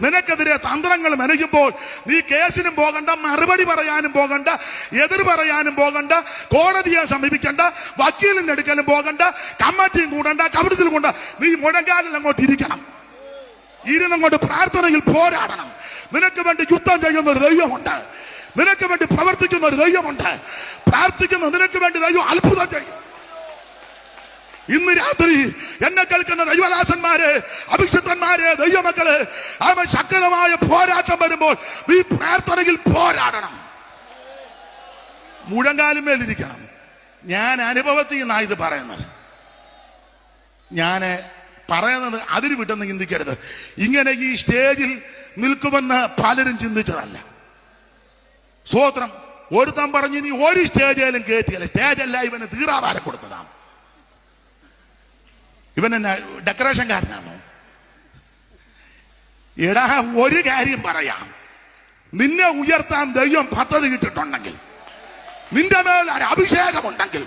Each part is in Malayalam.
നിനക്കെതിരെ തന്ത്രങ്ങൾ മെനയുമ്പോൾ നീ കേസിനും പോകണ്ട, മറുപടി പറയാനും പോകണ്ട, എതിർ പറയാനും പോകണ്ട, കോടതിയെ സമീപിക്കണ്ട, വക്കീലിന്റെ അടുക്കലും പോകണ്ട, കമ്മിറ്റിയും കൂടണ്ട, കവിടത്തിൽ കൊണ്ട നീ മുഴങ്കാലിൽ അങ്ങോട്ട് ഇരിക്കണം. ഇരുന്നങ്ങോട്ട് പ്രാർത്ഥനയിൽ പോരാടണം. നിനക്ക് വേണ്ടി യുദ്ധം ചെയ്യുന്ന ഒരു ദൈവമുണ്ട്. നിനക്ക് വേണ്ടി പ്രവർത്തിക്കുന്ന ഒരു ദൈവമുണ്ട്. പ്രാർത്ഥിക്കുന്ന നിനക്ക് വേണ്ടി ദൈവം അത്ഭുതം ചെയ്യും. ഇന്ന് രാത്രി എന്നെ കേൾക്കുന്ന ദൈവദാസന്മാരെ, അഭിഷിക്തന്മാരെ, ദൈവമക്കളെ, അവൻ ശക്തമായ പോരാട്ടം വരുമ്പോൾ നീ പ്രാർത്ഥനയിൽ പോരാടണം. മുഴങ്കാലുമേലിരിക്കണം. ഞാൻ അനുഭവത്തിൽ നിന്നാണ് ഇത് പറയുന്നത്. ഞാൻ പറയുന്നത് അതിന് വിട്ടെന്ന് ചിന്തിക്കരുത്. ഇങ്ങനെ ഈ സ്റ്റേജിൽ നിൽക്കുമെന്ന് പലരും ചിന്തിച്ചതല്ല. സ്തോത്രം. ഒരുത്തൻ പറഞ്ഞു ഇനി ഒരു സ്റ്റേജിലും കയറ്റിയല്ല. സ്റ്റേജല്ല, ഇവന് തീറാധാരം കൊടുത്തതാണ്. ഇവൻ എന്നെ ഡെക്കറേഷൻകാരനാണോ? എടാ, ഒരു കാര്യം പറയാം. നിന്നെ ഉയർത്താൻ ദൈവം പദ്ധതി ഇട്ടിട്ടുണ്ടെങ്കിൽ, നിന്റെ മേൽ ഒരു അഭിഷേകമുണ്ടെങ്കിൽ,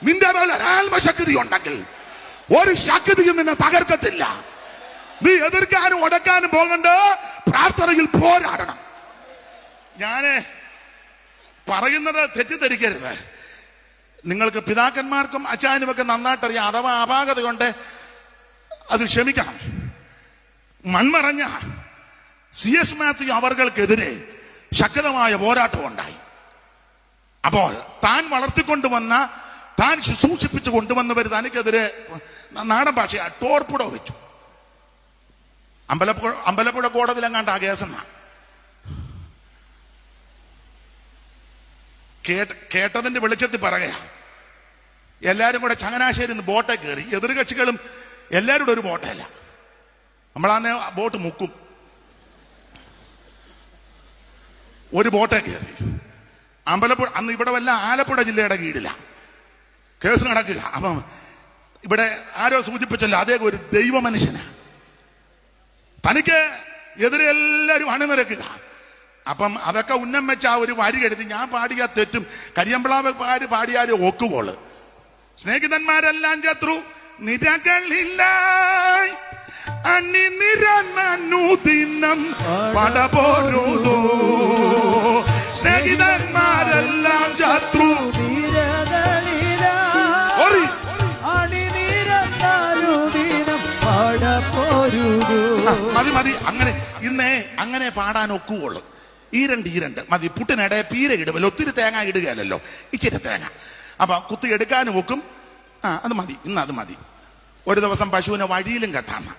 നിന്റെ മേൽ ഒരു ആത്മശക്തി ഉണ്ടെങ്കിൽ, ഒരു ശക്തിയും നിന്നെ തകർക്കത്തില്ല. നീ എതിർക്കാനും ഉടക്കാനും പോകണ്ട, പ്രാർത്ഥനയിൽ പോരാടണം. ഞാന് പറയുന്നത് തെറ്റിദ്ധരിക്കരുത്. നിങ്ങൾക്ക് പിതാക്കന്മാർക്കും അച്ചാനുമൊക്കെ നന്നായിട്ടറിയാം. അഥവാ അപാകത കൊണ്ട് അത് ക്ഷമിക്കണം. മൺമറഞ്ഞ CS മാത്യു അവർക്കെതിരെ ശക്തമായ പോരാട്ടം ഉണ്ടായി. അപ്പോൾ താൻ വളർത്തിക്കൊണ്ടുവന്ന, താൻ ശുശ്രൂഷിപ്പിച്ചു കൊണ്ടുവന്നവർ തനിക്കെതിരെ നാടൻ ഭാഷ ടോർപ്പിടോ വെച്ചു. അമ്പലപ്പുഴ കോടതിയിലെങ്ങാണ്ട് ആ കേസെന്നാ കേട്ടതിന്റെ വെളിച്ചത്തിൽ പറയുക. എല്ലാരും കൂടെ ചങ്ങനാശ്ശേരി ബോട്ടെ കയറി. എതിർകക്ഷികളും എല്ലാവരും കൂടെ ഒരു ബോട്ടല്ല. നമ്മളാന്ന് ബോട്ട് മുക്കും. ഒരു ബോട്ടെ കയറി അമ്പലപ്പുഴ. അന്ന് ഇവിടെ വല്ല ആലപ്പുഴ ജില്ലയുടെ കീഴില കേസ് നടക്കുക. അപ്പം ഇവിടെ ആരോ സൂചിപ്പിച്ചല്ലോ, അദ്ദേഹം ഒരു ദൈവ മനുഷ്യനാ. തനിക്ക് എതിരെ എല്ലാവരും അണിനിരക്കുക. അപ്പം അതൊക്കെ ഉന്നം വെച്ച ആ ഒരു വരി എഴുതി ഞാൻ പാടിയാ തെറ്റും. കരിയമ്പിളാവ് പാടിയാല് ഒക്കുപോള്. സ്നേഹിതന്മാരെല്ലാം ശത്രു നിരകളില്ല അണിനിരന്നുദിനം പടപോരുതോ. സ്നേഹിതന്മാരെല്ലാം ശത്രു മതി മതി. അങ്ങനെ ഇന്നേ അങ്ങനെ പാടാൻ ഒക്കുവുള്ളു. ഈരണ്ട് മതി. പുട്ടിനിടെ പീര ഇടുമല്ലോ, ഒത്തിരി തേങ്ങ ഇടുകയല്ലോ, ഇച്ചിരി തേങ്ങ. അപ്പൊ കുത്തി എടുക്കാനും ഒക്കും. അത് മതി, ഇന്ന് അത് മതി. ഒരു ദിവസം പശുവിനെ വഴിയിലും കെട്ടാണ്.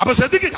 അപ്പൊ ശ്രദ്ധിക്കുക,